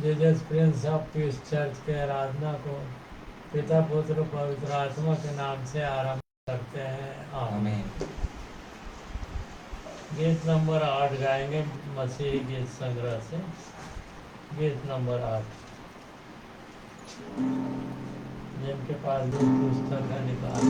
Jesus Prince of peace church के आराधना को पिता पुत्र पवित्र आत्मा के नाम से आरंभ करते हैं। आमीन। गीत नंबर 8 गाएंगे मसीही गीत संग्रह से। गीत नंबर 8। जिनके पास भी पुस्तक है निकाल।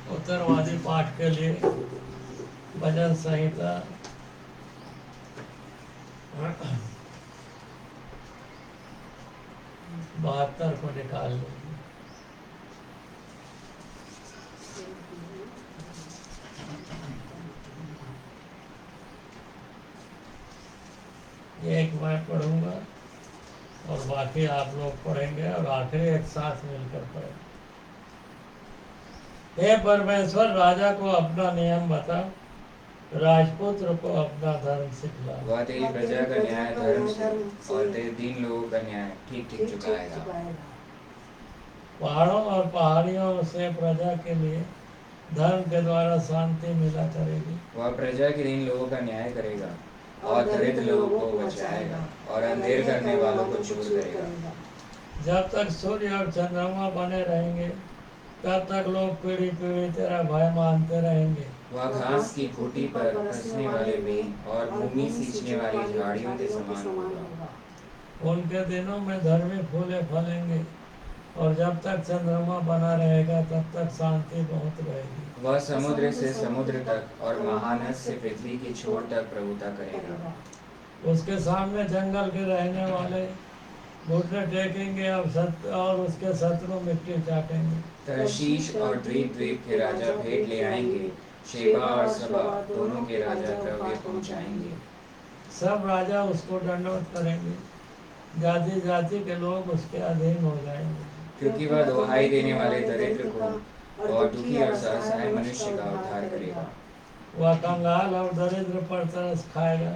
सब उत्तरवादी पाठ के लिए भजन संहिता 72 को निकाल लेंगे। एक मैं पढ़ूंगा और बाकी आप लोग पढ़ेंगे और आखिरी एक साथ मिलकर पढ़ेंगे। हे परमेश्वर, राजा को अपना नियम बता, राजपुत्र को अपना धर्म सिखला। वह तेरी प्रजा का न्याय धर्म और तेरे दीन लोगों का न्याय ठीक ठीक चुकाएगा। पहाड़ों और पहाड़ियों से प्रजा के लिए धर्म के द्वारा शांति मिला करेगी। वह प्रजा के दीन लोगों का न्याय करेगा और दरिद्र लोगों को बचाएगा और अंधेर करने वालों को चूर करेगा। जब तक सूर्य और चंद्रमा बने रहेंगे तब तक लोग पीढ़ी पीढ़ी तेरा भय मानते रहेंगे। वह घास की खूंटी पर कसने वाले बीज और भूमि सींचने वाली झाड़ियों के समान होगा। उनके दिनों में धर्मी फूले फलेंगे और जब तक चंद्रमा बना रहेगा तब तक शांति बहुत रहेगी। वह समुद्र से समुद्र तक और महानद से पृथ्वी की छोर तक प्रभुता करेगा। उसके सामने जंगल के रहने वाले घुटने टेकेंगे और उसके शत्रु मिट्टी चाटेंगे। तर्शीश और द्वीप के राजा भेंट ले आएंगे, शेबा और सबा दोनों के राजा द्रव्य पहुंचाएंगे। सब राजा उसको दंडवत करेंगे, जाति जाति के लोग उसके अधीन हो जाएंगे। क्योंकि वह दुहाई देने वाले दरिद्र को और दुखी और असहाय मनुष्य का उद्धार करेगा। वह कंगाल और दरिद्र पर तरस खाएगा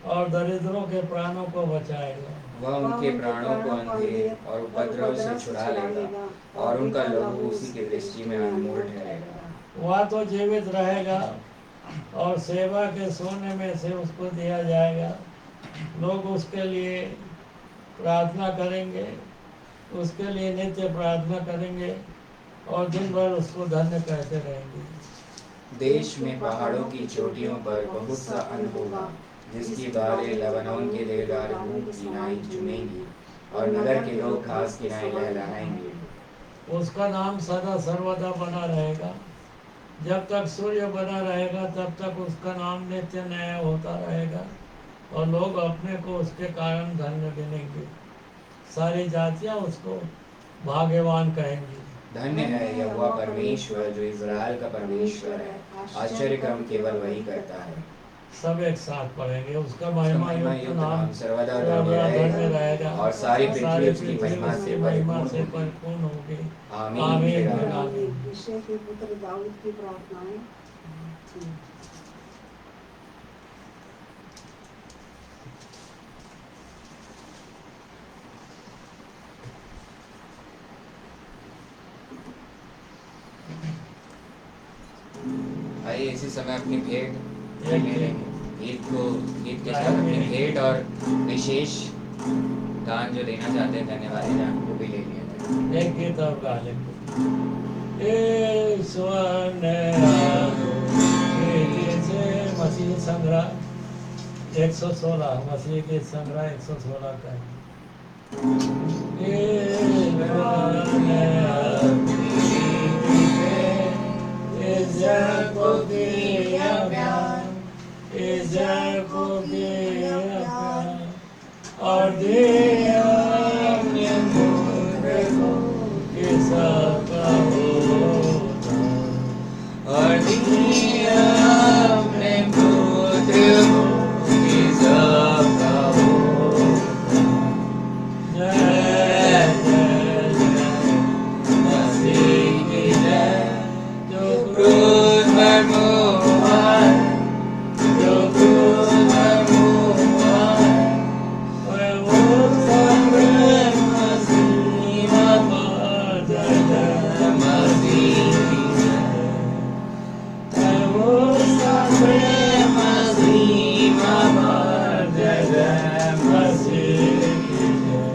और दरिद्रों के प्राणों को बचाएगा। वह उनके प्राणों को अंधेर और उपद्रव से छुड़ा लेगा और उनका लहू उसी की दृष्टि में अनमोल ठहरेगा। वह तो जीवित रहेगा और सेवा के सोने में से उसको दिया जाएगा। लोग उसके लिए प्रार्थना करेंगे उसके लिए नित्य प्रार्थना करेंगे और दिन भर उसको धन्य कहते रहेंगे। देश में पहाड़ों की चोटियों पर बहुत सा अन्न होगा, जिसकी बालें लबानोन के देवदार की किनाई चुमेंगी और नगर के लोग घास किनाई लहलहाएंगे। उसका नाम सदा सर्वदा बना रहेगा। जब तक सूर्य बना रहेगा तब तक उसका नाम नित्य नया होता रहेगा और लोग अपने को उसके कारण धन्य गिनेंगे। सारी जातियां उसको भाग्यवान कहेंगी। धन्य है यहोवा परमेश्वर जो इज़राइल का परमेश्वर है, आश्चर्य कर्म केवल वही करता है। सब एक साथ पढ़ेंगे। उसका महिमा युक्त नाम सर्वदा धन्य रहेगा और सारी पृथ्वी उसकी महिमा से परिपूर्ण होगी। आमीन। आमीन आमीन। यिशै के पुत्र दाऊद की प्रार्थनाएं। आइए इसी समय अपनी भेंट ले लेंगे। ईद के साथ अपनी भेंट और विशेष दान जो देना चाहते हैं करने वाले दान को भी ले लिया। एक गीत और गा लेंगे। मसीह संग्रह 116 मसीह के संग्रह 116 का है। और दिया अपने पुत्र को कि सबका होता, और दिया अपने पुत्र को कि सबका होता। जय जय जय मसीह की जय, जो क्रूस पर मुआ है, जो क्रूस पर मुआ है, वो सब मसीह पर जय जय मसीह की जय, वो सब मसीह पर जय जय मसीह की जय।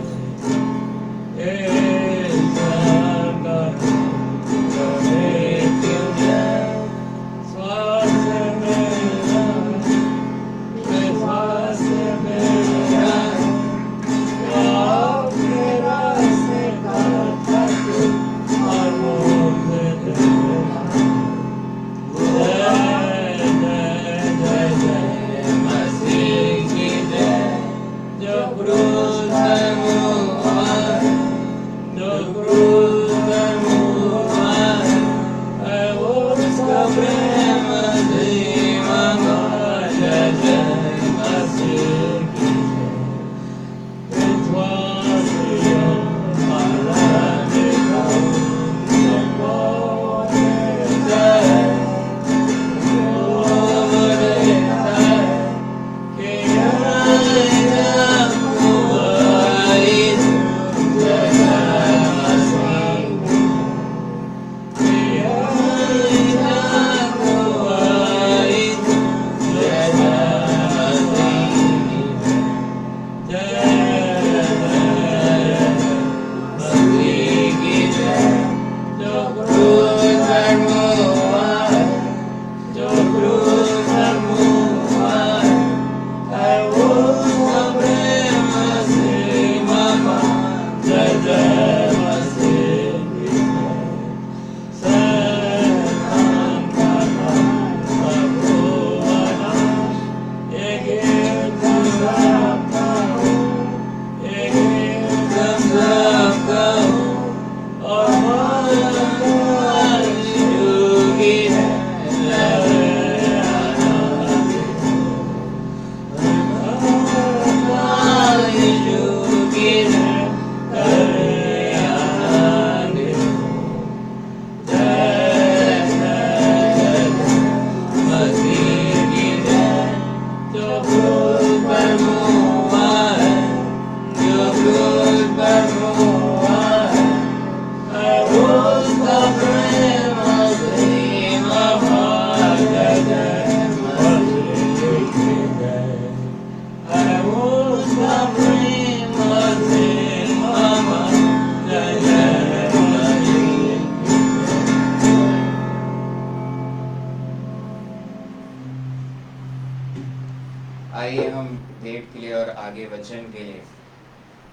आइए हम भेंट के लिए और आगे वचन के लिए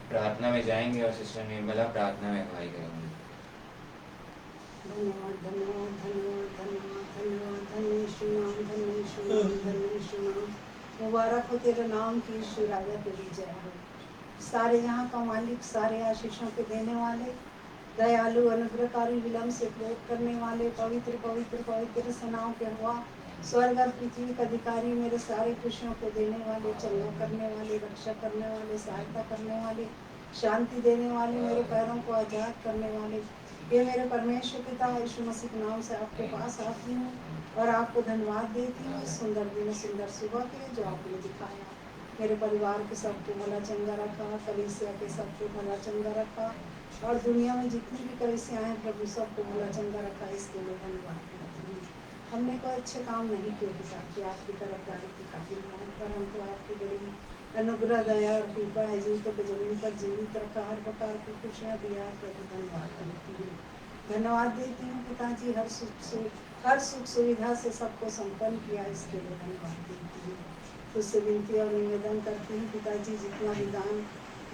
प्रार्थना में जाएंगे और सिस्टर निर्मला प्रार्थना में अगुवाई करेंगे। धन्यवाद धन्यवाद धन्यवाद धन्यवाद धन्यवाद धन्य यीशु नाम, धन्य यीशु नाम, धन्य यीशु नाम। मुबारक हो तेरे नाम की यीशु राजा, तेरी जय हो। सारे यहाँ का मालिक, सारे आशीषों के देने वाले, दयालु, अनुग्रहकारी, विलम्ब से क्रोध करने वाले, पवित्र पवित्र पवित्र सेनाओं के हुआ, स्वर्ग और पृथ्वी का अधिकारी, मेरे सारे खुशियों को देने वाले, चलना करने वाले, रक्षा करने वाले, सहायता करने वाले, शांति देने वाले, मेरे पैरों को आजाद करने वाले, ये मेरे परमेश्वर पिता यीशु मसीह के नाम से आपके पास आती हूँ और आपको धन्यवाद देती हूँ इस सुंदर दिन, सुंदर सुबह के लिए जो आपने दिखाया। मेरे परिवार के सबको भला चंगा रखा, कलीसिया के सबको भला चंगा रखा, और दुनिया में जितनी भी कलीसियाँ हैं प्रभु सबको भला चंगा रखा, इसके लिए धन्यवाद करती हूँ। हमने कोई अच्छे काम नहीं किए पिता कि आपकी तरफ जाने की काबिल नहीं, पर हमको आपकी बड़ी अनुग्रह, दया और कृपा है जिनको को जमीन पर जीवित रखा, हर प्रकार की खुशियाँ दिया। प्रभु धन्यवाद करती हूँ, धन्यवाद देती हूँ पिताजी, हर सुख सुविधा से सबको संपन्न किया, इसके लिए धन्यवाद देती हूँ। उससे विनती और निवेदन करती हूँ पिताजी, जितना भी दान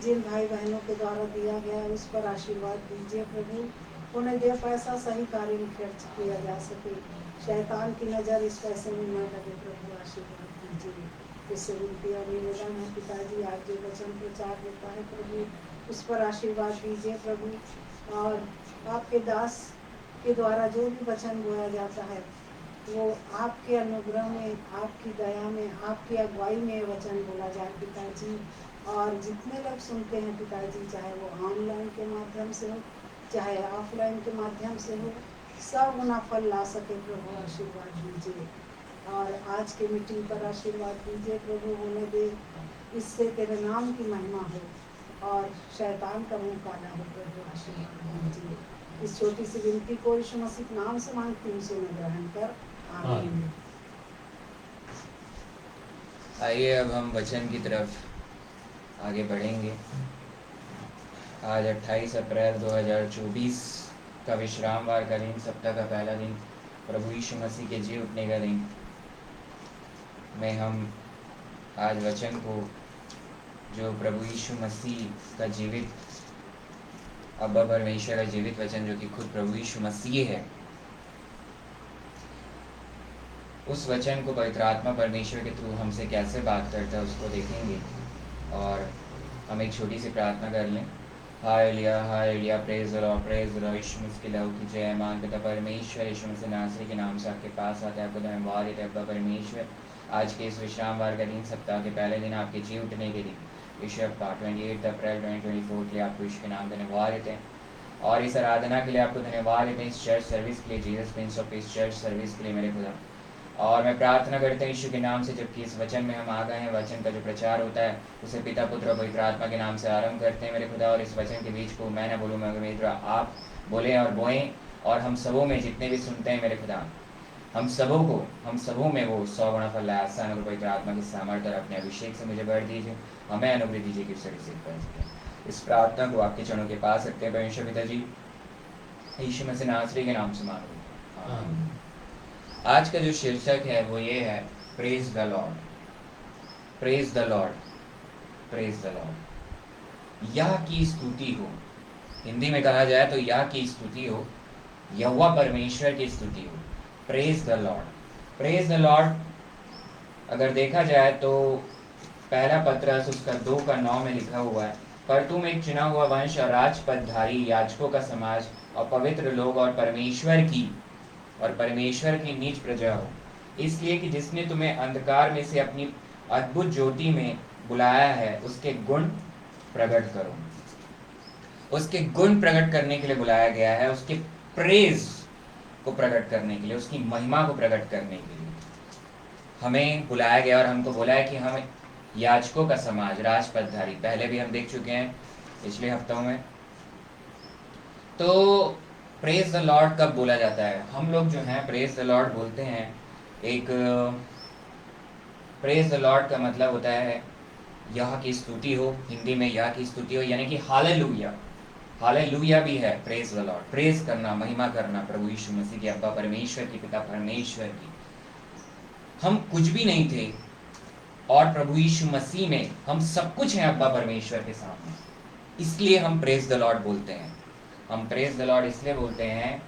जिन भाई बहनों के द्वारा दिया गया है उस पर आशीर्वाद दीजिए प्रभु, उन्हें दे पैसा सही कार्य में खर्च किया जा सके, शैतान की नज़र इस पैसे में न लगे प्रभु, आशीर्वाद दीजिए। इससे विनती और निवेदन है पिताजी, आप जो वचन प्रचार होता है प्रभु उस पर आशीर्वाद दीजिए प्रभु, और आपके दास के द्वारा जो भी वचन बोया जाता है वो आपके अनुग्रह में, आपकी दया में, आपकी अगुवाई में वचन बोला जाए पिताजी, और जितने लोग सुनते हैं पिताजी, चाहे वो ऑनलाइन के माध्यम से हो चाहे ऑफलाइन के माध्यम से हो, सब उन्हें फल ला सके प्रभु, आशीर्वाद दीजिए। और आज के मीटिंग पर आशीर्वाद दीजिए प्रभु, होने दे इससे तेरे नाम की महिमा हो और शैतान का मुंह काला हो प्रभु, आशीर्वाद दीजिए। इस छोटी सी विनती को यीशु मसीह के नाम से मांगती हूँ, सुन ग्रहण कर, आमीन। आइए अब हम वचन की तरफ आगे बढ़ेंगे। आज 28 अप्रैल 2024 का विश्रामवार का दिन, सप्ताह का पहला दिन, प्रभु यीशु मसीह के जी उठने का दिन में हम आज वचन को, जो प्रभु यीशु मसीह का जीवित अब्बा परमेश्वर का जीवित वचन जो कि खुद प्रभु यीशु मसीह है, उस वचन को पवित्र आत्मा परमेश्वर के थ्रू हमसे कैसे बात करता है उसको देखेंगे। और हम एक छोटी सी प्रार्थना कर लें। Hallelujah, praise the lord, praise the lord. यीशु मसीह के लहू की जय। मान पिता परमेश्वर यीशु मसीह नासरी के नाम से आपके पास आते हैं, आपको धन्यवाद देते हैं अब्बा परमेश्वर। आज के इस विश्रामवार का दिन, सप्ताह के पहले दिन, आपके जी उठने के दिन, यीशु अब्बा 28 अप्रैल 2024 के लिए आपको यीशु के नाम धन्यवाद देते हैं, और इस आराधना के लिए आपको धन्यवाद देते हैं, इस चर्च सर्विस के लिए, जीसस प्रिंस ऑफ इस चर्च सर्विस के लिए मेरे खुदा। और मैं प्रार्थना करता हूँ यीशु के नाम से, जबकि इस वचन में हम आ गए हैं, वचन का जो प्रचार होता है उसे पिता पुत्र और पवित्र आत्मा के नाम से आरंभ करते हैं मेरे खुदा। और इस वचन के बीच को मैं ना बोलूँ मगर मेरे खुदा आप बोलें और बोएं, और हम सबों में जितने भी सुनते हैं मेरे खुदा, हम सबों में वो 100 गुना फल लाए। आसान और पवित्र आत्मा की सामर्थ्य और अपने अभिषेक से मुझे भर दीजिए, हमें अनुग्रह दीजिए कि उससे रिसीव कर सकें। इस प्रार्थना को आपके चरणों के पास रखते हैं परमेश्वर पिता जी, यीशु मसीह नासरी के नाम से मांगो, आमीन। आज का जो शीर्षक है वो ये है, praise the lord, praise the lord, praise the Lord. यह की स्तुति हो, हिंदी में कहा जाए तो यह की स्तुति हो, यहोवा परमेश्वर की स्तुति हो। Praise the lord, praise the Lord अगर देखा जाए तो पहला पत्रस उसका 2:9 में लिखा हुआ है, पर तुम एक चुना हुआ वंश और राजपदधारी, याजकों का समाज और पवित्र लोग और परमेश्वर की नीच प्रजा हो, इसलिए कि जिसने तुम्हें अंधकार में से अपनी अद्भुत ज्योति में बुलाया है उसके गुण प्रकट करो। उसके गुण प्रकट करने के लिए बुलाया गया है, उसके प्रेज को प्रकट करने के लिए, उसकी महिमा को प्रकट करने के लिए हमें बुलाया गया। और हमको बोला है कि हम याजकों का समाज, राजपदधारी, पहले भी हम देख चुके हैं पिछले हफ्तों में। तो प्रेज द लॉर्ड कब बोला जाता है? हम लोग जो हैं प्रेज द लॉर्ड बोलते हैं। एक प्रेज द लॉर्ड का मतलब होता है यह की स्तुति हो, हिंदी में यह की स्तुति हो, यानी कि हालेलुया। हालेलुया भी है प्रेज द लॉर्ड, प्रेज करना, महिमा करना प्रभु यीशु मसीह के, अब्बा परमेश्वर की, पिता परमेश्वर की। हम कुछ भी नहीं थे और प्रभु यीशु मसीह में हम सब कुछ हैं अब्बा परमेश्वर के सामने। इसलिए हम प्रेज द लॉर्ड बोलते हैं। हम प्रेज द लॉर्ड इसलिए बोलते हैं,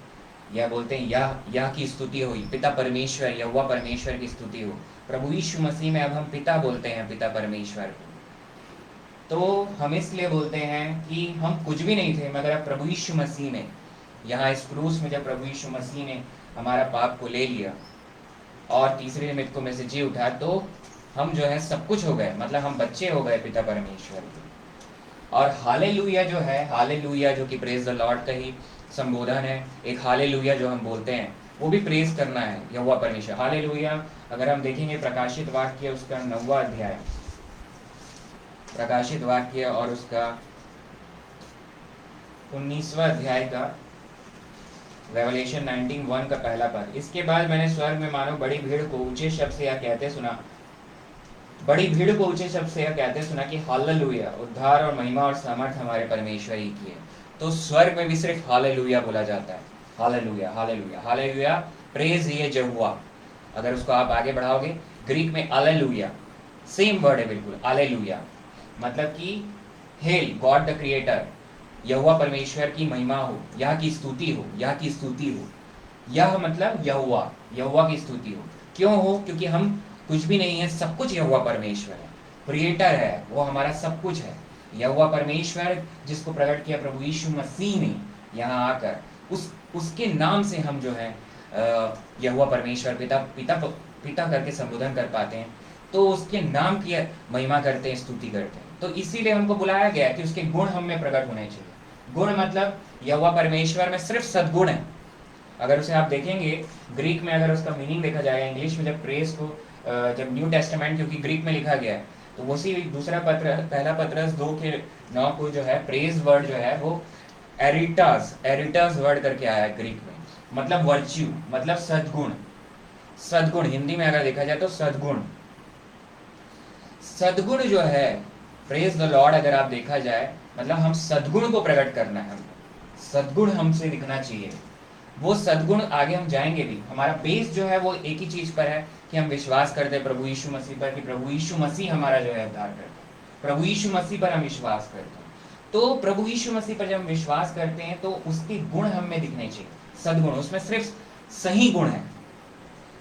या बोलते हैं यह की स्तुति हुई, पिता परमेश्वर यहोवा परमेश्वर की स्तुति हो। प्रभु यीशु मसीह में अब हम पिता बोलते हैं, पिता परमेश्वर को। तो हम इसलिए बोलते हैं कि हम कुछ भी नहीं थे मगर अब प्रभु यीशु मसीह ने, यहाँ इस क्रूस में जब प्रभु यीशु मसीह ने हमारा पाप को ले लिया और तीसरे मृत्यु में से जी उठा, तो हम जो है सब कुछ हो गए, मतलब हम बच्चे हो गए पिता परमेश्वर के। और हालेलुया जो है, हालेलुया जो कि प्रेज द लॉर्ड का ही संबोधन है, एक हालेलुया जो हम बोलते हैं वो भी प्रेज करना है यहोवा परमेश्वर। हालेलुया अगर हम देखेंगे प्रकाशित वाक्य उसका 9वां अध्याय, प्रकाशित वाक्य और उसका 19वां अध्याय का रेवलेशन 19:1 का पहला पद। इसके बाद मैंने स्वर्ग में मानो बड़ी भीड़ को ऊंचे शब्द से यह कहते सुना, बड़ी भीड़ को ऊंचे शब्द से यह कहते सुना कि हालेलुया, उद्धार और महिमा और सामर्थ हमारे परमेश्वर ही की है। तो स्वर्ग में भी सिर्फ हालेलुया बोला जाता है, हालेलुया हालेलुया हालेलुया, प्रेज ये यहोवा। अगर उसको आप आगे बढ़ाओगे ग्रीक में हालेलुया सेम वर्ड है बिल्कुल, हालेलुया मतलब कि हेल गॉड द क्रिएटर, यहोवा परमेश्वर की महिमा हो, यह की स्तुति हो, यह की स्तुति हो। यह मतलब यहोवा, यहोवा की स्तुति हो। क्यों हो? क्योंकि हम कुछ भी नहीं है, सब कुछ यहोवा परमेश्वर है, क्रिएटर है, वो हमारा सब कुछ है। यहोवा परमेश्वर जिसको प्रकट किया प्रभु यीशु मसीह ने यहाँ आकर, उसके नाम से हम जो है यहोवा परमेश्वर पिता पिता पिता करके संबोधन कर पाते हैं। तो उसके नाम की महिमा करते हैं, स्तुति करते हैं। तो इसीलिए हमको बुलाया गया कि उसके गुण हम में प्रकट होने चाहिए। गुण मतलब यहोवा परमेश्वर में सिर्फ सद्गुण है। अगर उसे आप देखेंगे ग्रीक में, अगर उसका मीनिंग देखा जाएगा इंग्लिश में, जब प्रेस को जब न्यू टेस्टामेंट क्योंकि ग्रीक में लिखा गया है, तो उसी दूसरा पत्र पहला पत्रस 2:9 को जो है प्रेज वर्ड जो है वो एरिटास वर्ड करके आया है ग्रीक में, मतलब वर्च्यू, मतलब सद्गुण। सद्गुण हिंदी में अगर देखा जाए तो सद्गुण, सद्गुण जो है प्रेज द लॉर्ड अगर आप देखा जाए मतलब हम सद्गुण को प्रकट करना है, सद्गुण हमसे दिखना चाहिए। वो सद्गुण आगे हम जाएंगे भी। हमारा बेस जो है वो एक ही चीज पर है कि हम विश्वास करते हैं प्रभु यीशु मसीह पर, कि प्रभु यीशु मसीह हमारा जो है उद्धार करता है। प्रभु यीशु मसीह पर हम विश्वास करते हैं। तो प्रभु यीशु मसीह पर जब हम विश्वास करते हैं तो उसके गुण हम में दिखने चाहिए, सद्गुण, उसमें सिर्फ सही गुण है।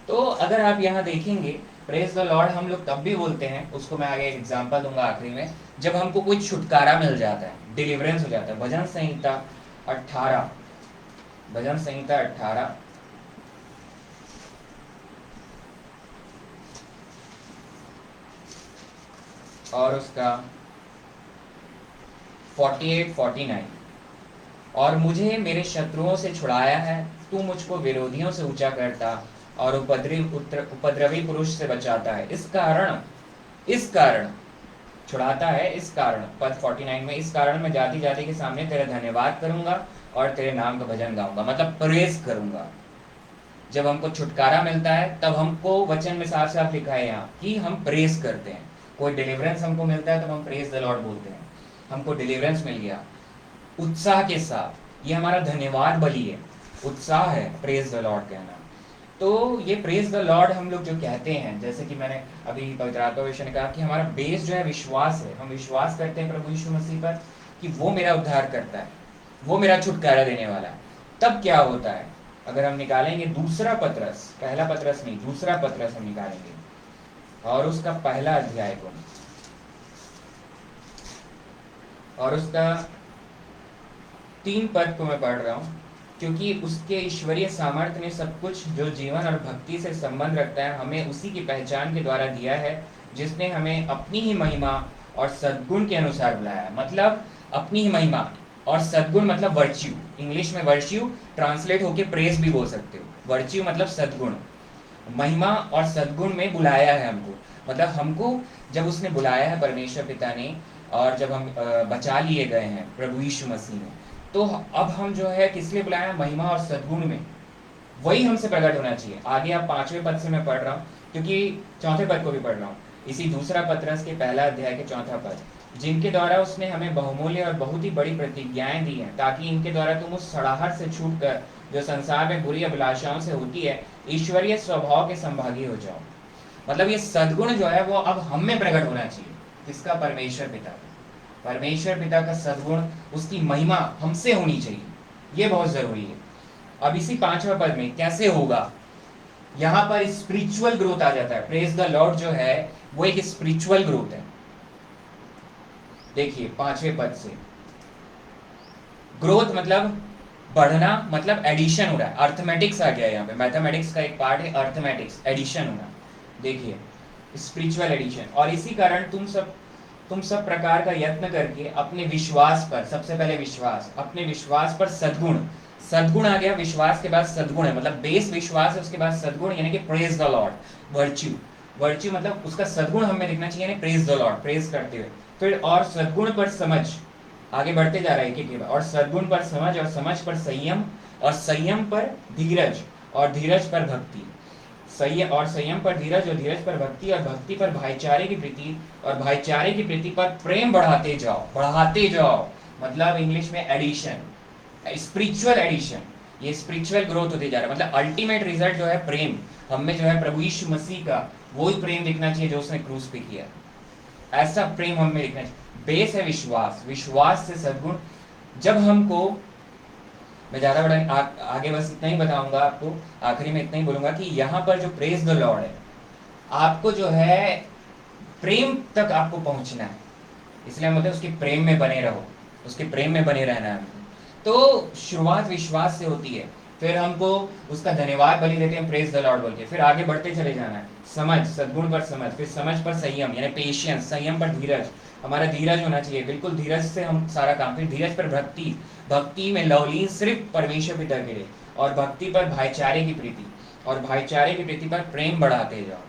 तो अगर आप यहाँ देखेंगे प्रेज द लॉर्ड हम लोग तब भी बोलते हैं, उसको मैं आगे एक एग्जांपल दूंगा आखिरी में, जब हमको कोई छुटकारा मिल जाता है, डिलीवरेंस हो जाता है। भजन संहिता 18, भजन संहिता 18 और उसका 48-49, और मुझे मेरे शत्रुओं से छुड़ाया है, तू मुझको विरोधियों से ऊंचा करता और उपद्रवी पुरुष से बचाता है। इस कारण छुड़ाता है, इस कारण, पद 49 में, इस कारण मैं जाति जाति के सामने तेरा धन्यवाद करूंगा और तेरे नाम का भजन गाऊंगा, मतलब प्रेज करूंगा। जब हमको छुटकारा मिलता है तब हमको वचन में साफ साफ लिखा है यहाँ कि हम प्रेज करते हैं। कोई डिलीवरेंस हमको मिलता है तब हम प्रेज द लॉर्ड बोलते हैं। हमको डिलीवरेंस मिल गया उत्साह के साथ, ये हमारा धन्यवाद बलि है, उत्साह है प्रेज द लॉर्ड कहना। तो ये प्रेज द लॉर्ड हम लोग जो कहते हैं, जैसे कि मैंने अभी पवित्र आत्मा विषय ने कहा कि हमारा बेस जो है विश्वास है। हम विश्वास करते हैं प्रभु यीशु मसीह पर कि वो मेरा उद्धार करता है, वो मेरा छुटकारा देने वाला है। तब क्या होता है? अगर हम निकालेंगे दूसरा पत्रस, पहला पत्रस नहीं, दूसरा पत्रस हम निकालेंगे और उसका पहला अध्याय को और उसका 3 पद को मैं पढ़ रहा हूं, क्योंकि उसके ईश्वरीय सामर्थ्य ने सब कुछ जो जीवन और भक्ति से संबंध रखता है हमें उसी की पहचान के द्वारा दिया है, जिसने हमें अपनी ही महिमा और सद्गुण के अनुसार बुलाया है। मतलब अपनी ही महिमा और सद्गुण मतलब वर्च्यू, इंग्लिश में वर्च्यू ट्रांसलेट होके प्रेज भी बोल सकते हो। वर्च्यू मतलब सद्गुण, महिमा और सद्गुण में बुलाया है हमको। मतलब हमको जब उसने बुलाया है परमेश्वर पिता ने, और जब हम बचा लिए गए हैं प्रभु यीशु मसीह में, तो अब हम जो है किस लिए बुलाया? महिमा और सद्गुण में, वही हमसे प्रकट होना चाहिए। आगे आप 5वें पद से मैं पढ़ रहा हूँ, क्योंकि 4थे पद को भी पढ़ रहा हूँ, इसी दूसरा पत्रस के पहला अध्याय के 4था पद, जिनके द्वारा उसने हमें बहुमूल्य और बहुत ही बड़ी प्रतिज्ञाएं दी हैं, ताकि इनके द्वारा तुम उस सड़ाहट से छूटकर जो संसार में बुरी अभिलाषाओं से होती है, ईश्वरीय स्वभाव के संभागी हो जाओ। मतलब ये सद्गुण जो है वो अब हम में प्रकट होना चाहिए। किसका? परमेश्वर पिता का। परमेश्वर पिता का सद्गुण, उसकी महिमा हमसे होनी चाहिए, ये बहुत जरूरी है। अब इसी 5वें पद में कैसे होगा, यहां पर स्पिरिचुअल ग्रोथ आ जाता है। प्रेज द लॉर्ड जो है वो एक स्पिरिचुअल ग्रोथ है। देखिए 5वें पद से, ग्रोथ मतलब बढ़ना, मतलब एडिशन हो रहा है। अर्थमेटिक्स आ गया यहाँ पे, मैथमेटिक्स का एक पार्ट है अर्थमेटिक्स, एडिशन होना। देखिए स्पिरिचुअल एडिशन। और इसी कारण तुम सब प्रकार का यत्न करके अपने विश्वास पर, सबसे पहले विश्वास, अपने विश्वास पर सद्गुण, सद्गुण आ गया, विश्वास के बाद सद्गुण है, मतलब बेस विश्वास है, उसके बाद सद्गुण यानी कि praise the Lord, virtue. Virtue मतलब उसका सद्गुण हमें दिखना चाहिए, यानी प्रेज द लॉर्ड, प्रेज करते हुए। फिर और सद्गुण पर समझ, आगे बढ़ते जा रहा है एक एक, और सद्गुण पर समझ, और समझ पर संयम, और संयम पर धीरज, और धीरज पर भक्ति, संयम और संयम पर धीरज, और धीरज पर भक्ति, और भक्ति पर भाईचारे की प्रीति, और भाईचारे की प्रीति पर प्रेम बढ़ाते जाओ, बढ़ाते जाओ। मतलब इंग्लिश में एडिशन, स्पिरिचुअल एडिशन, ये स्पिरिचुअल ग्रोथ होते जा रहा है। मतलब अल्टीमेट रिजल्ट जो है प्रेम, हमें जो है प्रभु यीशु मसीह का वही प्रेम दिखना चाहिए जो उसने क्रूस पे किया, ऐसा प्रेम हमें दिखना चाहिए। बेस है विश्वास, विश्वास से सद्गुण। जब हमको, मैं ज्यादा बड़ा आगे बस इतना ही बताऊंगा आपको, आखिरी में इतना ही बोलूंगा कि यहाँ पर जो प्रेज द लॉर्ड है, आपको जो है प्रेम तक आपको पहुंचना है, इसलिए मतलब उसके प्रेम में बने रहो, उसके प्रेम में बने रहना है हमको। तो शुरुआत विश्वास से होती है, फिर हमको उसका धन्यवाद बलि देते हैं प्रेज द लॉर्ड बोल के, फिर आगे बढ़ते चले जाना है। समझ, सद्गुण पर समझ, फिर समझ पर संयम यानी पेशेंस, संयम पर धीरज, हमारा धीरज होना चाहिए, बिल्कुल धीरज से हम सारा काम, फिर धीरज पर भक्ति, भक्ति में लवलीन सिर्फ परमेश्वर पिता के लिए, और भक्ति पर भाईचारे की प्रीति, और भाईचारे की प्रीति पर प्रेम बढ़ाते जाओ।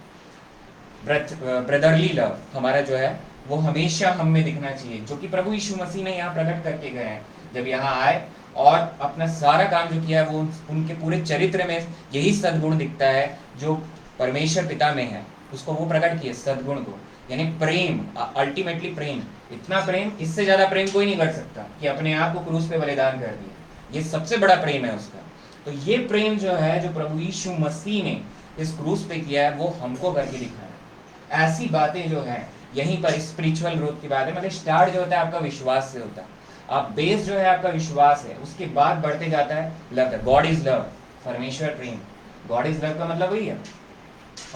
ब्रदरली लव हमारा जो है वो हमेशा हम में दिखना चाहिए, जो कि प्रभु यीशु मसीह ने यहाँ प्रकट करके गए हैं जब यहाँ आए, और अपना सारा काम जो किया है वो उनके पूरे चरित्र में यही सद्गुण दिखता है जो परमेश्वर पिता में है, उसको वो प्रकट किए सद्गुण को, यानी प्रेम, अल्टीमेटली प्रेम। इतना प्रेम, इससे ज्यादा प्रेम कोई नहीं कर सकता कि अपने आप को क्रूस पे बलिदान कर दिया, ये सबसे बड़ा प्रेम है उसका। तो ये प्रेम जो है, जो प्रभु यीशु मसीह ने इस क्रूस पे किया है, वो हमको करके दिखाया। ऐसी बातें जो है यहीं पर स्पिरिचुअल ग्रोथ की बात है। मतलब स्टार्ट जो होता है आपका विश्वास से होता है, आप बेस जो है आपका विश्वास है, उसके बाद बढ़ते जाता है लव। गॉड इज लव, परमेश्वर प्रेम, गॉड इज लव का मतलब वही है,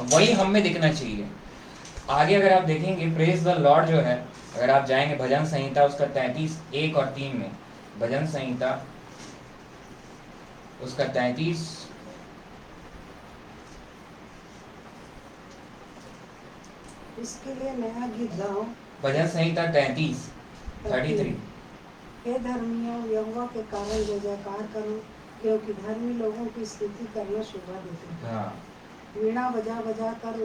वही हम में दिखना चाहिए। आगे अगर आप देखेंगे प्रेज द लॉर्ड जो है, अगर आप जाएंगे भजन संहिता उसका 33:1 और 3 में, भजन संहिता उसका 33 इसके लिए नया गीत गाओ। भजन संहिता 33:33 हे धर्मियों, यहोवा के कारण जय जयकार करो, क्योंकि धर्मी लोगों की स्तुति करना शोभा देती है। हाँ, वीणा बजा बजा कर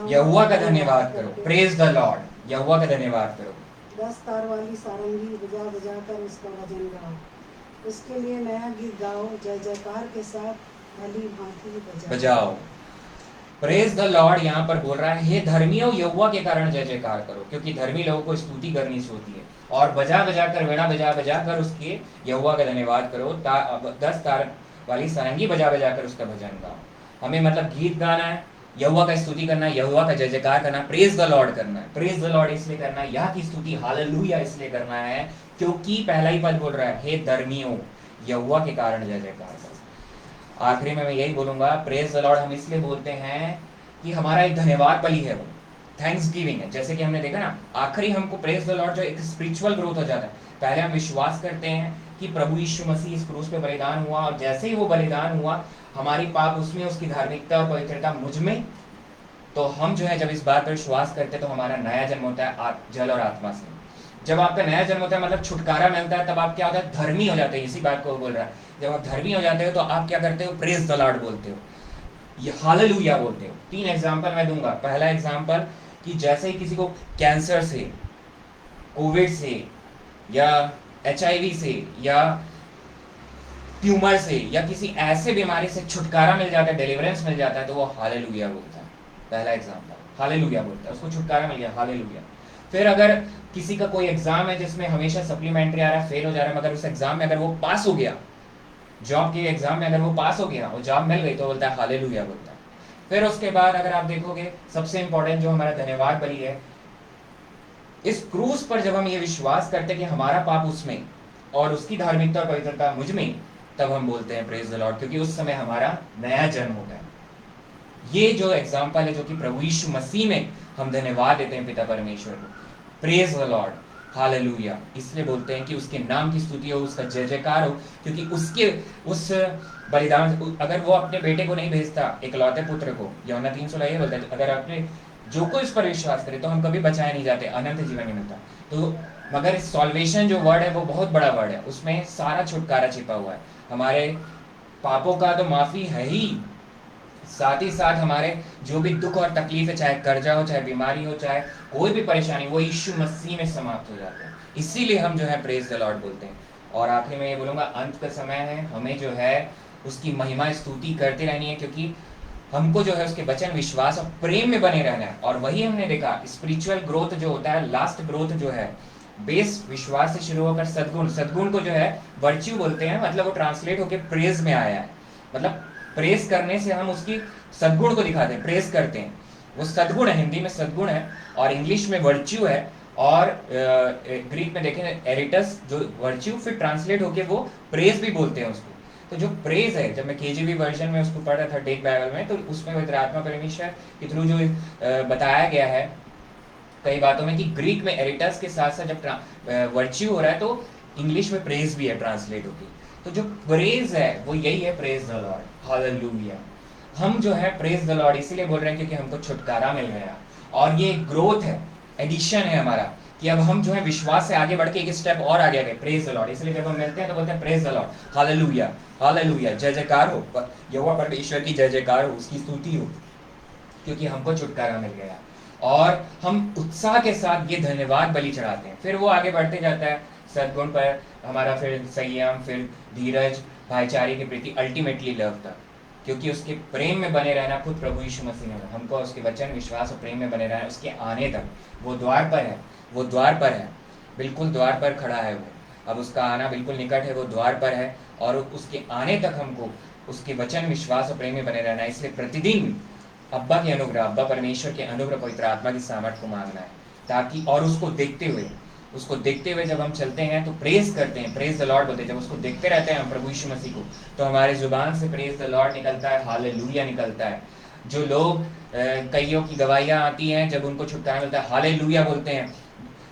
यहोवा का धन्यवाद करो, प्रेज द लॉर्ड, यहोवा का धन्यवाद करो। 10 तार वाली सारंगी बजा बजा कर उसका भजन गाओ। उसके लिए नया गीत गाओ, जय जयकार के साथ भली भांति बजाओ। प्रेज द लॉर्ड यहाँ पर बोल रहा है, हे धर्मियों, यहोवा के कारण जय जयकार करो, क्योंकि धर्मी लोगों को स्तुति करनी होती है, और बजा बजा कर, वीणा बजा बजा कर उसके यहोवा का धन्यवाद करो। 10 तार वाली सारंगी बजा बजा कर उसका भजन गाओ। हमें मतलब गीत गाना है, यहोवा का स्तुति करना है, यहोवा का जय जयकार करना, प्रेज द लॉर्ड करना है। प्रेज द लॉर्ड इसलिए करना है, यहाँ की स्तुति हालेलुया इसलिए करना है क्योंकि पहला ही पद बोल रहा है, हे धर्मियों, यहोवा के कारण जय जयकार करो। आखिरी में मैं यही बोलूंगा, प्रेज द लॉर्ड हम इसलिए बोलते हैं कि हमारा एक धन्यवाद बलि है, वो थैंक्स गिविंग है। जैसे कि हमने देखा ना, आखिरी हमको प्रेज द लॉर्ड जो एक स्पिरिचुअल ग्रोथ हो जाता है। पहले हम विश्वास करते हैं कि प्रभु यीशु मसीह इस क्रूस पे बलिदान हुआ, और जैसे ही वो बलिदान हुआ, हमारी पाप उसमें, उसकी धार्मिकता और पवित्रता मुझ में, तो हम जो है जब इस बात पर विश्वास करते हैं तो हमारा नया जन्म होता है जल और आत्मा से। जब आपका नया जन्म होता है मतलब छुटकारा मिलता है, तब आप क्या होता है, धर्मी हो जाते हैं। इसी बात को बोल रहा है, जब आप धर्मी हो जाते हो तो आप क्या करते हो, प्रेज द लॉर्ड बोलते हो, ये हालेलुया बोलते हो। 3 एग्जाम्पल मैं दूंगा। पहला एग्जाम्पल कि जैसे ही किसी को कैंसर से, कोविड से, या HIV से, या ट्यूमर से, या किसी ऐसे बीमारी से छुटकारा मिल जाता है, डिलीवरेंस मिल जाता है, तो वो हालेलुया बोलता है। पहला एग्जाम्पल, हालेलुया बोलता है, उसको छुटकारा मिल गया, हालेलुया। फिर अगर किसी का कोई एग्जाम है जिसमें हमेशा सप्लीमेंट्री आ रहा है, फेल हो जा रहा है, मगर उस एग्जाम में अगर वो पास हो गया, जॉब के एग्जाम में अगर वो पास हो गया, वो जॉब मिल गई, तो बोलता है हालेलुया बोलता है। फिर उसके बाद अगर आप देखोगे सबसे इंपॉर्टेंट जो हमारा धन्यवाद बलि है, इस क्रूस पर जब हम ये विश्वास करते हैं कि हमारा पाप उसमें और उसकी धार्मिकता और पवित्रता मुझ में, तब हम बोलते हैं प्रेज द लॉर्ड, क्योंकि उस समय हमारा नया जन्म होता है। ये जो एग्जाम्पल है जो कि प्रभु यीशु मसीह में हम धन्यवाद देते हैं पिता परमेश्वर को, प्रेज द लॉर्ड, हालेलुया। इसलिए बोलते हैं कि उसके नाम की स्तुति हो, उसका जय जयकार हो, क्योंकि उसके उस बलिदान, अगर वो अपने बेटे को नहीं भेजता, इकलौते पुत्र को, यूहन्ना 3:16 ये बोलता है, अगर आपने जो कोई इस पर विश्वास करे तो हम कभी बचाए नहीं जाते, अनंत जीवन नहीं मिलता। तो मगर सॉल्वेशन जो वर्ड है वो बहुत बड़ा वर्ड है, उसमें सारा छुटकारा छिपा हुआ है। हमारे पापों का तो माफी है ही, साथ ही साथ हमारे जो भी दुख और तकलीफ है, चाहे कर्जा हो, चाहे बीमारी हो, चाहे कोई भी परेशानी, वो यीशु मसीह में समाप्त हो जाते हैं। इसीलिए हम जो है प्रेज द लॉर्ड बोलते हैं। और आखिर में ये बोलूंगा, अंत का समय है, हमें जो है उसकी महिमा स्तुति करते रहनी है, क्योंकि हमको जो है उसके वचन, विश्वास और प्रेम में बने रहना है। और वही हमने देखा, स्पिरिचुअल ग्रोथ जो होता है, लास्ट ग्रोथ जो है, बेस विश्वास से शुरू होकर सद्गुण, सद्गुण को जो है वर्च्यू बोलते हैं, मतलब वो ट्रांसलेट होकर प्रेज में आया है। मतलब प्रेज करने से हम उसकी सद्गुण को दिखाते हैं, प्रेज करते हैं, वो सद्गुण है, हिंदी में सद्गुण है और इंग्लिश में वर्च्यू है, और ग्रीक में देखें एरिटस, जो वर्च्यू फिर ट्रांसलेट होके वो प्रेज भी बोलते हैं उसको। तो जो प्रेज है, जब मैं केजीवी वर्जन में उसको पढ़ रहा था टेक बाइबल में, तो उसमें पवित्र आत्मा परमेश्वर के थ्रू जो बताया गया है कई बातों में, कि ग्रीक में एरिटस के साथ साथ जब वर्च्यू हो रहा है तो इंग्लिश में प्रेज भी है ट्रांसलेट होगी। तो जो प्रेज है वो यही है, प्रेज द लॉर्ड, हालेलुया। हम जो है प्रेज द लॉर्ड इसीलिए बोल रहे हैं क्योंकि हमको छुटकारा मिल गया, और ये ग्रोथ है, एडिशन है हमारा, कि अब हम जो है विश्वास से आगे बढ़ के एक स्टेप और आगे गए, प्रेज द लॉर्ड। इसलिए जब हम मिलते हैं तो बोलते हैं praise the Lord, hallelujah, hallelujah, जय जयकार हो, यहोवा परमेश्वर की जय जयकार हो, उसकी स्तुति हो, क्योंकि हमको छुटकारा मिल गया। और हम उत्साह के साथ ये धन्यवाद बलि चढ़ाते हैं। फिर वो आगे बढ़ते जाता है सद्गुण पर, हमारा फिर संयम, फिर धीरज, भाईचारे के प्रति, अल्टीमेटली लव तक, क्योंकि उसके प्रेम में बने रहना, खुद प्रभु यीशु मसीह ने हमको उसके वचन, विश्वास और प्रेम में बने रहना, उसके आने तक। वो द्वार पर है, वो द्वार पर है, बिल्कुल द्वार पर खड़ा है वो, अब उसका आना बिल्कुल निकट है, वो द्वार पर है, और उसके आने तक हमको उसके वचन, विश्वास और प्रेम में बने रहना है। इसलिए प्रतिदिन अब्बा के अनुग्रह, अब्बा परमेश्वर के अनुग्रह, पवित्र आत्मा की सामर्थ को मांगना है, ताकि, और उसको देखते हुए जब हम चलते हैं तो प्रेज करते हैं, प्रेज द लॉर्ड बोलते हैं। जब उसको देखते रहते हैं हम प्रभु यीशु मसीह को, तो हमारे जुबान से प्रेज द लॉर्ड निकलता है, हालेलुया निकलता है। जो लोग, कईयों की गवाहियां आती हैं, जब उनको छुटकारा मिलता है, हालेलुया बोलते हैं,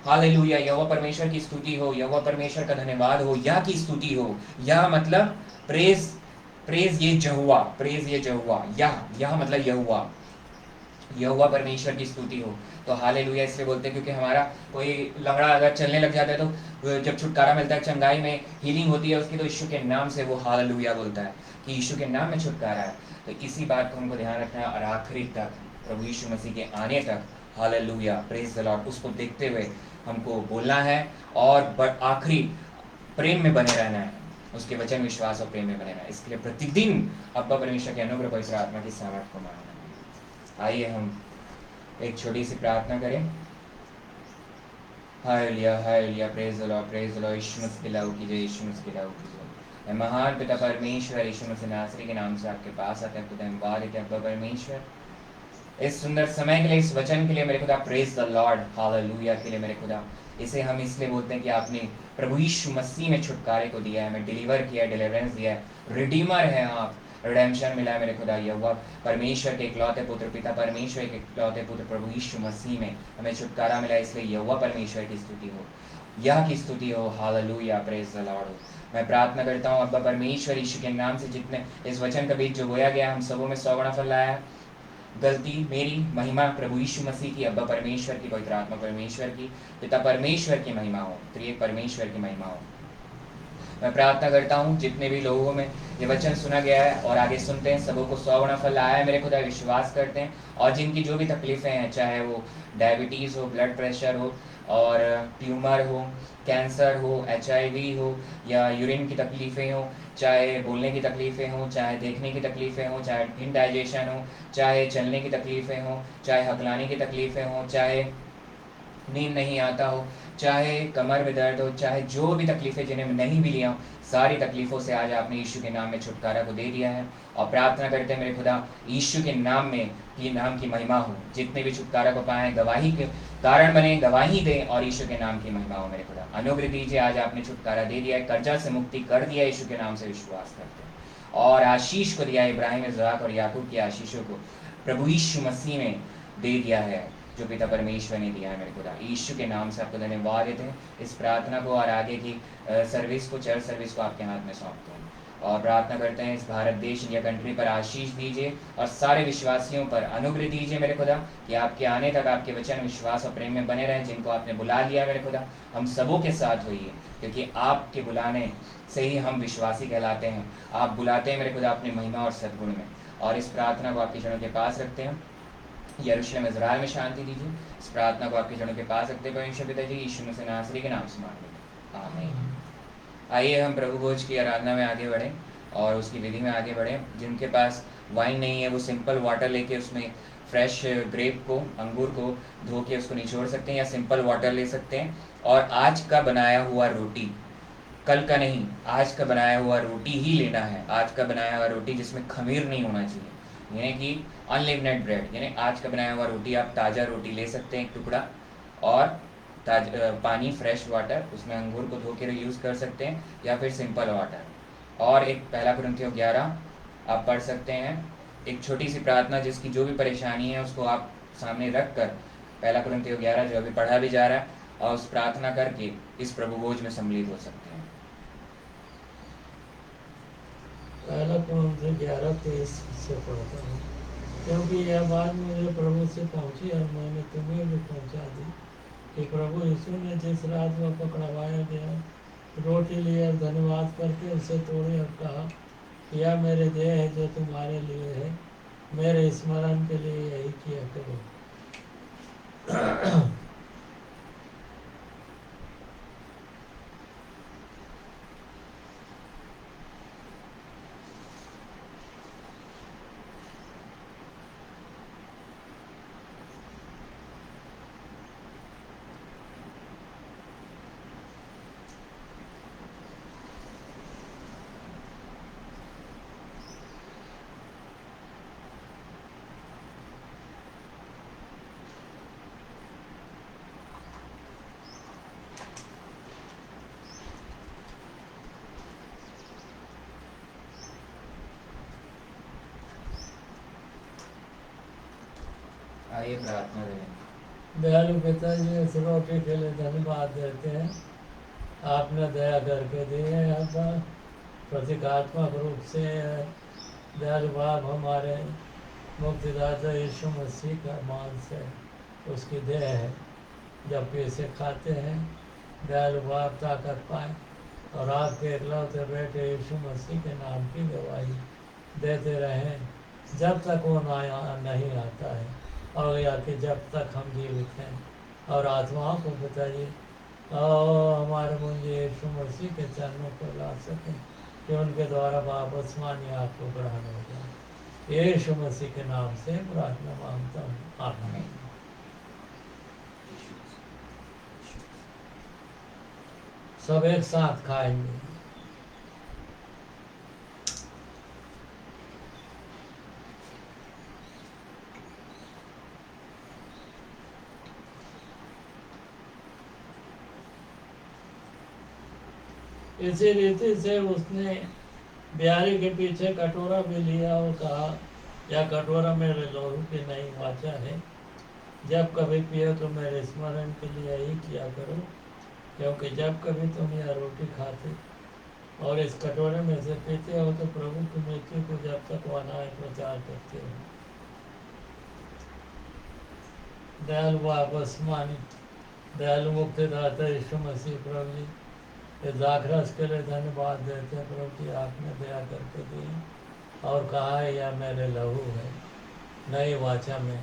हालेलुया, यहोवा परमेश्वर की स्तुति हो, यहोवा परमेश्वर का धन्यवाद हो, या की स्तुति हो, या मतलब प्रेज, प्रेज ये यहोवा, प्रेज ये यहोवा, यह मतलब यहोवा, यहोवा परमेश्वर की स्तुति हो। तो हालेलुया इसलिए बोलते हैं क्योंकि हमारा कोई लंगड़ा अगर चलने लग जाता है, तो जब छुटकारा मिलता है, चंगाई में हीलिंग होती है उसकी, तो यीशु के नाम से वो हालेलुया बोलता है कि यीशु के नाम में छुटकारा है। तो इसी बात को हमको ध्यान रखना है, और आखिरी तक, प्रभु यीशु मसीह के आने तक, हालेलुया, प्रेज द लॉर्ड, उसको देखते हुए हमको बोलना है, और आखिरी प्रेम में बने रहना है, उसके वचन, विश्वास और प्रेम में बने रहना है। इसके लिए प्रतिदिन अब्बा परमेश्वर के अनुग्रह, पवित्र आत्मा की सामर्थ को मांगना है। आइए हम एक छोटी सी प्रार्थना करें। Hallelujah, hallelujah, praise the lord, praise the lord, यीशु मसीह की लाऊ कीजिए, यीशु मसीह की लाऊ कीजिए। महान पिता परमेश्वर, यीशु मसीह नासरी के नाम से आपके पास आते हैं, धन्यवाद है अब्बा परमेश्वर, इस सुंदर समय के लिए, इस वचन के लिए मेरे खुदा, प्रेज द लॉर्ड, हालेलुया के लिए मेरे खुदा। इसे हम इसलिए बोलते हैं कि आपने प्रभु यीशु मसीह में छुटकारे को दिया है, हमें डिलीवर किया है, डिलीवरेंस दिया है, रिडीमर है आप, रिडेम्पशन मिला है मेरे खुदा। यहोवा परमेश्वर के इकलौते पुत्र, पिता परमेश्वर के इकलौते पुत्र प्रभु यीशु मसीह में हमें छुटकारा मिला, इसलिए यहोवा परमेश्वर की स्तुति हो, यह की स्तुति हो, हालेलुया, प्रेज द लॉर्ड। मैं प्रार्थना करता हूँ अब्बा परमेश्वर, यीशु के नाम से जितने इस वचन का बीज जो बोया गया, हम सबों में 100 गुना फल लाया है। गलती मेरी, महिमा प्रभु यीशु मसीह की, अब्बा परमेश्वर की, पवित्र आत्मा परमेश्वर की, पिता परमेश्वर की महिमा हो, त्रिएक परमेश्वर की महिमा हो। मैं प्रार्थना करता हूँ जितने भी लोगों में ये वचन सुना गया है और आगे सुनते हैं, सबों को 100 गुना फल आया है मेरे खुदा, विश्वास करते हैं। और जिनकी जो भी तकलीफ़ें हैं, चाहे वो डायबिटीज़ हो, ब्लड प्रेशर हो, और ट्यूमर हो, कैंसर हो, HIV हो, या यूरिन की तकलीफ़ें हो, चाहे बोलने की तकलीफ़ें हो, चाहे देखने की तकलीफ़ें हो, चाहे इनडाइजेशन हो, चाहे चलने की तकलीफ़ें हो, चाहे हकलाने की तकलीफ़ें हो, चाहे नींद नहीं आता हो, चाहे कमर में दर्द हो, चाहे जो भी तकलीफ़ें जिन्हें नहीं भी लिया हो, सारी तकलीफ़ों से आज आपने यीशु के नाम में छुटकारा को दे दिया है। और प्रार्थना करते हैं मेरे खुदा, यीशु के नाम में ये नाम की महिमा हो। जितने भी छुटकारा को पाए गवाही के कारण बने, गवाही दें और यीशु के नाम की महिमा हो। मेरे खुदा अनुग्रह दीजिए, आज आपने छुटकारा दे दिया है, कर्जा से मुक्ति कर दिया, यीशु के नाम से विश्वास करते हैं। और आशीष को दिया, इब्राहिम, इसहाक और याकूब की आशीषों को प्रभु यीशु मसीह ने दे दिया है, जो पिता परमेश्वर ने दिया है। मेरे खुदा यीशु के नाम से आपको धन्यवाद देते हैं। इस प्रार्थना को और आगे की सर्विस को, चर्च सर्विस को आपके हाथ में सौंपते हैं और प्रार्थना करते हैं इस भारत देश, इंडिया कंट्री पर आशीष दीजिए और सारे विश्वासियों पर अनुग्रह दीजिए मेरे खुदा, कि आपके आने तक आपके वचन, विश्वास और प्रेम में बने रहें। जिनको आपने बुला लिया मेरे खुदा, हम सबों के साथ होइए, क्योंकि आपके बुलाने से ही हम विश्वासी कहलाते हैं। आप बुलाते हैं मेरे खुदा अपनी महिमा और सद्गुण में। और इस प्रार्थना को आपके जनों के पास रखते हैं। यरूशलेम इज़राइल में शांति दीजिए। इस प्रार्थना को आपके जनों के पास रखते हैं परमेश्वर पिता जी, यीशु मसीह नासरी के नाम से मांगते हैं, आमीन। आइए हम प्रभु भोज की आराधना में आगे बढ़ें और उसकी विधि में आगे बढ़ें। जिनके पास वाइन नहीं है वो सिंपल वाटर लेके उसमें फ्रेश ग्रेप को, अंगूर को धो के उसको निचोड़ सकते हैं, या सिंपल वाटर ले सकते हैं। और आज का बनाया हुआ रोटी, कल का नहीं, आज का बनाया हुआ रोटी ही लेना है। आज का बनाया हुआ रोटी जिसमें खमीर नहीं होना चाहिए, यानी कि अनलिवनेड ब्रेड, यानी आज का बनाया हुआ रोटी। आप ताज़ा रोटी ले सकते हैं एक टुकड़ा, और पानी, फ्रेश वाटर, उसमें अंगूर को धो के यूज़ कर सकते हैं, या फिर सिंपल वाटर। और एक पहला कुरिन्थियों 11 आप पढ़ सकते हैं। एक छोटी सी प्रार्थना जिसकी जो भी परेशानी है उसको आप सामने रख कर, पहला कुरिन्थियों 11 जो अभी पढ़ा भी जा रहा है, और उस प्रार्थना करके इस प्रभु भोज में सम्मिलित हो सकते हैं। पहला कुरिन्थियों 11:23 से पढ़ता हूँ, क्योंकि यह बात मुझे प्रभु से पहुँची और मैंने तुम्हें भी पहुँचा दी कि प्रभु यीशु ने जिस रात में पकड़वाया गया, रोटी लिए और धन्यवाद करके उसे तोड़े और कहा, यह मेरे देह है जो तुम्हारे लिए है, मेरे स्मरण के लिए यही किया करो। आइए प्रार्थना करें। दयालु पिताजी, इस रोटी के लिए धन्यवाद देते हैं, आपने दया करके दिए हैं। अब प्रतीकात्मक रूप से दयालु बाप हमारे मुक्तिदाता यीशु मसीह का मांस है, उसकी देह है। जबकि इसे खाते हैं दयालु बाप ताकत पाए और आपके इकलौते बेटे यीशु मसीह के नाम की गवाही देते रहें जब तक वो नहीं आता है, और या कि जब तक हम जीवित हैं। और आत्माओं को पिताजी और हमारे मुझे यीशु मसीह के चरणों पर ला सकें, कि उनके द्वारा वापस मानिए आपको ग्रहण हो जाए। यीशु मसीह के नाम से प्रार्थना मांगता हूँ, आमीन। सब एक साथ खाएंगे। इसी रीति से उसने ब्यारी के पीछे कटोरा भी लिया और कहा, यह कटोरा मेरे लहू की नई वाचा है, जब कभी पियो तो मेरे स्मरण के लिए यही किया करो। क्योंकि जब कभी तुम यह रोटी खाते और इस कटोरे में से पीते हो तो प्रभु की मृत्यु को जब तक वह न आए प्रचार करते हो। दयालु वापस मानी, दयालु मुक्तिदाता यीशु मसीह प्रभु जी, इस दाखरस के लिए धन्यवाद देते हैं प्रभु जी, आपने दया करके दिए और कहा है यह मेरे लहू है नई वाचा में।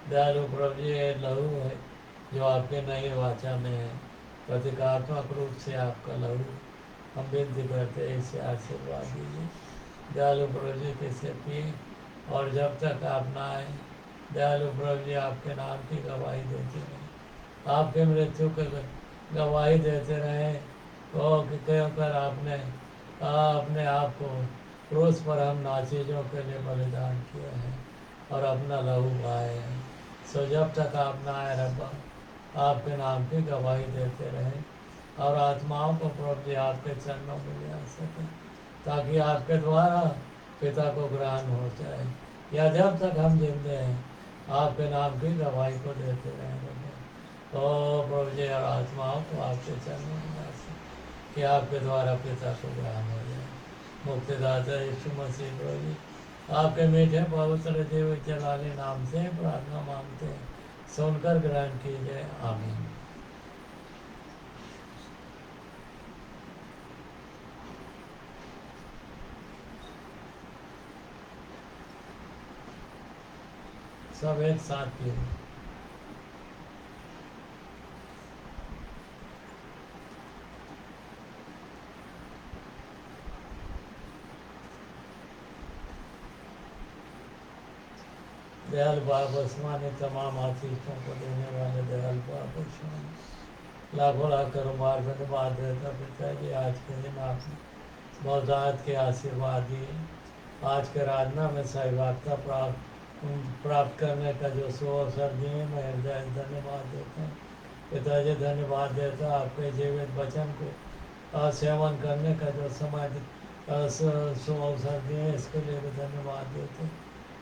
दयालु प्रभु जी, ये लहू है जो आपके नई वाचा में है, प्रतीकात्मक रूप से आपका लहू, हम विनती करते हैं इसे आशीर्वाद दीजिए। दयालु प्रभु जी किसे पिए और जब तक आप ना आए, दयालु प्रभु जी आपके नाम की गवाही देते हैं, आपके मृत्यु के गवाही देते रहें। तो कहकर आपने अपने आप को क्रूस पर हम नाचीजों के लिए बलिदान किया है और अपना लहू बहाए हैं। सो जब तक आप ना आए रब्बा, आपके नाम की गवाही देते रहें और आत्माओं को प्रभु जी आपके चरणों में ले आ सके, ताकि आपके द्वारा पिता को ग्रहण हो जाए। या जब तक हम जिंदे हैं आपके नाम की गवाही को देते रहेंगे। तो प्रभु जी और आत्माओं को आपके चरणों में ला सके कि आपके द्वारा पिता को ग्रहण हो जाए। मुक्तिदाता यीशु मसीह प्रभु जी, आपके मीठे पवित्र जीव जलाली नाम से प्रार्थना मांगते हैं, सुनकर ग्रहण कीजिए। आमीन। सब एक साथ कीजिए। दयाल बाप आसमानी तमाम आशीषों को देने वाले दयाल बाप आसमानी, लाखों लाख करोबार धन्यवाद देता पिता जी, आज के दिन आपने बहुतायत के आशीर्वाद दिए। आज के आराधना में सहभागिता प्राप्त करने का जो अवसर दिए, मैं हृदय धन्यवाद देता हूँ पिताजी। धन्यवाद देता आपके जीवित वचन को सेवन करने का जो समय अवसर दिए, इसके लिए भी धन्यवाद देते।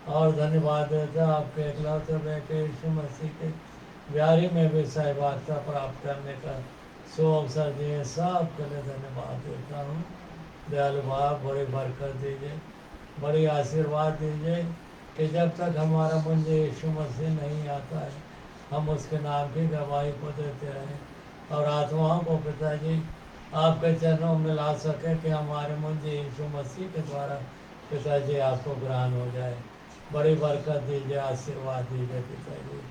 और धन्यवाद देता आपके इकलौते बेटे यीशु मसीह के ब्यारी में भी सहभागिता प्राप्त करने का अवसर दिए, सब के लिए धन्यवाद देता हूँ। दयालु बाप, बड़ी बरकत दीजिए, बड़ी आशीर्वाद दीजिए कि जब तक हमारा मुंजे यीशु मसीह नहीं आता है, हम उसके नाम की गवाही को देते रहें और आत्माओं को पिताजी आपके चरणों में ला सके कि हमारे मुंजे यीशु मसीह के द्वारा पिताजी आपको ग्रहण हो जाए। बड़ी बरकत दीजिए, आशीर्वाद दीजिए पिताजी।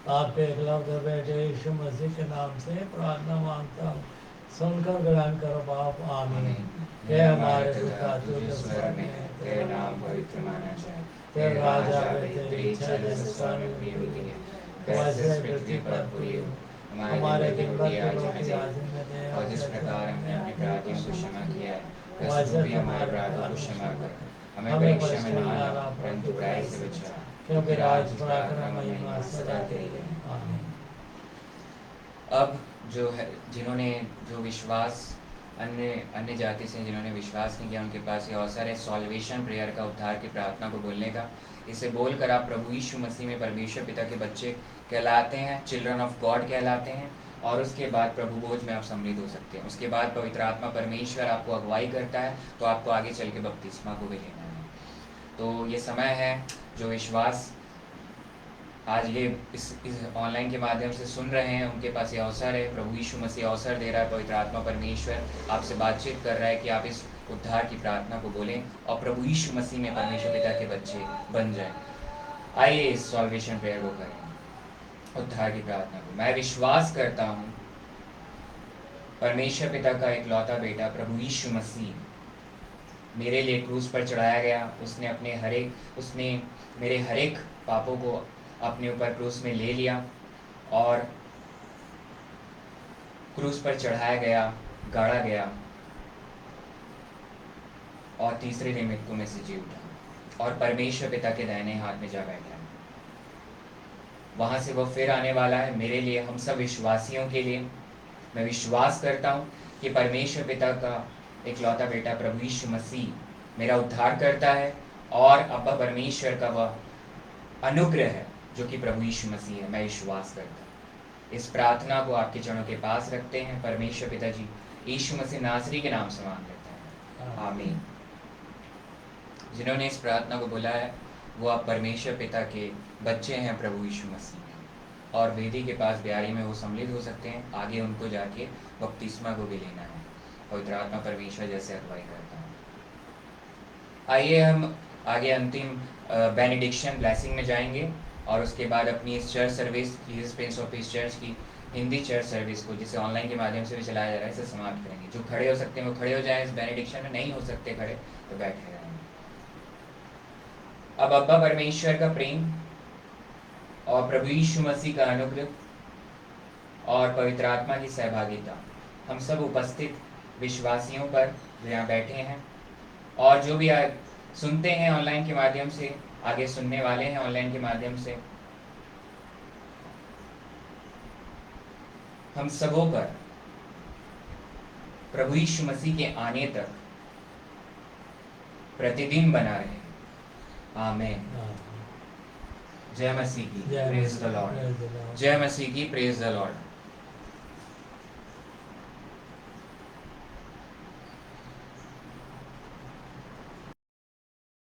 आपके इकलौते बेटे यीशु मसीह के नाम से प्रार्थना मांगता हूँ, सुनकर ग्रहण करो बाप। आमीन। हे हमारे पिता तू जो स्वर्ग में है, तेरा नाम पवित्र माना जाए, तेरा राज आवे, तेरी इच्छा जैसे स्वर्ग में भी होती है वैसे पृथ्वी पर पूरी हो। हमारे दिन भर की रोटी आज हमें दे, और जिस प्रकार हमने अपने अपराधियों को क्षमा किया है, वैसे भी हमारे अपराधों को क्षमा कर। हमें परीक्षा में न लाना, परंतु बुराई से बचा, क्योंकि राज पराक्रम महिमा सदा तेरी है। आमीन। अब जो है, जिन्होंने जो विश्वास अन्य जाति से जिन्होंने विश्वास नहीं किया, उनके पास ये अवसर है सॉल्वेशन प्रेयर का, उद्धार की प्रार्थना को बोलने का। इसे बोलकर आप प्रभु यीशु मसीह में परमेश्वर पिता के बच्चे कहलाते हैं, चिल्ड्रन ऑफ गॉड कहलाते हैं। और उसके बाद प्रभु बोझ में आप सम्मिलित हो सकते हैं। उसके बाद पवित्र आत्मा परमेश्वर आपको अगुवाई करता है, तो आपको आगे चल के बपतिस्मा को भी लेना है। तो ये समय है, जो विश्वास आज ये इस ऑनलाइन के माध्यम से सुन रहे हैं, उनके पास ये अवसर है। प्रभु यीशु मसीह अवसर दे रहा है, पवित्र आत्मा परमेश्वर आपसे बातचीत कर रहा है कि आप इस उद्धार की प्रार्थना को बोलें और प्रभु यीशु मसीह में परमेश्वर पिता के बच्चे बन जाएं। आइए इस सॉल्वेशन प्रेयर को करें, उद्धार की प्रार्थना को। मैं विश्वास करता हूँ परमेश्वर पिता का इकलौता बेटा प्रभु यीशु मसीह मेरे लिए क्रूस पर चढ़ाया गया। उसने मेरे हरेक पापों को अपने ऊपर क्रूस में ले लिया और क्रूस पर चढ़ाया गया, गाड़ा गया और तीसरे दिन मृत्यु में से जी उठा और परमेश्वर पिता के दाहिने हाथ में जा बैठा। वहां से वो फिर आने वाला है मेरे लिए, हम सब विश्वासियों के लिए। मैं विश्वास करता हूँ कि परमेश्वर पिता का इकलौता बेटा प्रभु यीशु मसीह मेरा उद्धार करता है और अब्बा परमेश्वर का वह अनुग्रह है जो कि प्रभु यीशु मसीह है। मैं विश्वास करता हूँ। इस प्रार्थना को आपके चरणों के पास रखते हैं। परमेश्वर पिता जी यीशु मसीह नासरी के नाम से मांग लेते हैं, आमीन। जिन्होंने इस प्रार्थना को बोला है वो आप परमेश्वर पिता के बच्चे हैं प्रभु यीशु मसीह, और वेदी के पास ब्यारी में वो सम्मिलित हो सकते हैं। आगे उनको जाके बपतिस्मा को भी लेना है। पवित्र आत्मा परमेश्वर जैसे अगुवाई करता है। आइए हम आगे अंतिम बेनेडिक्शन ब्लेसिंग में जाएंगे और उसके बाद अपनी इस church service, Jesus Prince of peace church की हिंदी चर्च सर्विस को, जिसे ऑनलाइन के माध्यम से भी चलाया जा रहा है, इसे समाप्त करेंगे। जो खड़े हो सकते हैं वो खड़े हो जाएं इस बेनेडिक्शन में, नहीं हो सकते खड़े तो बैठे रहें। अब अब्बा परमेश्वर का प्रेम और प्रभु यीशु मसीह का अनुग्रह और पवित्र आत्मा की सहभागिता हम सब उपस्थित विश्वासियों पर जो यहाँ बैठे हैं और जो भी सुनते हैं ऑनलाइन के माध्यम से, आगे सुनने वाले हैं ऑनलाइन के माध्यम से, हम सबों पर प्रभु यीशु मसीह के आने तक प्रतिदिन बना रहे। आमीन। जय मसीह की, प्रेज द लॉर्ड। जय मसीह की, प्रेज द लॉर्ड।